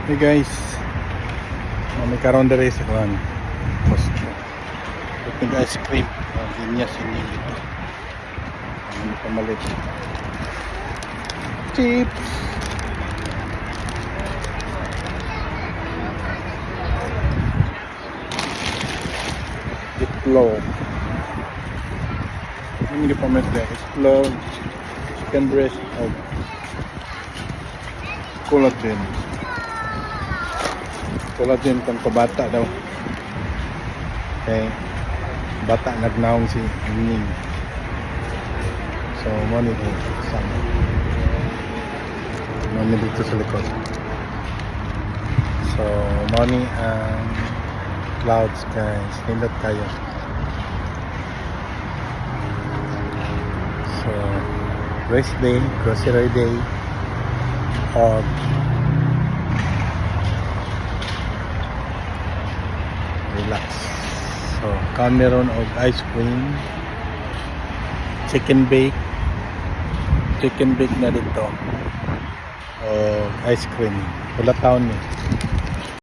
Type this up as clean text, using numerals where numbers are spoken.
Hey guys, may karon dere sa kuan. Costco. Ito ice cream. Linya sining ito. Ano pamalit? Chips. Itlog. Ano yung pamalit dere? Itlog, chicken breast, o collagen. Collagen kang kabata daw. Okay. Bata nagnaong si Ning. So, money ko. Sama. Money dito sa likod. So, money ang clouds guys. Nindot kayo. So, rest day, grocery day, or relax. So, meron og ice cream, chicken bake na dito, o ice cream. Wala taon ni.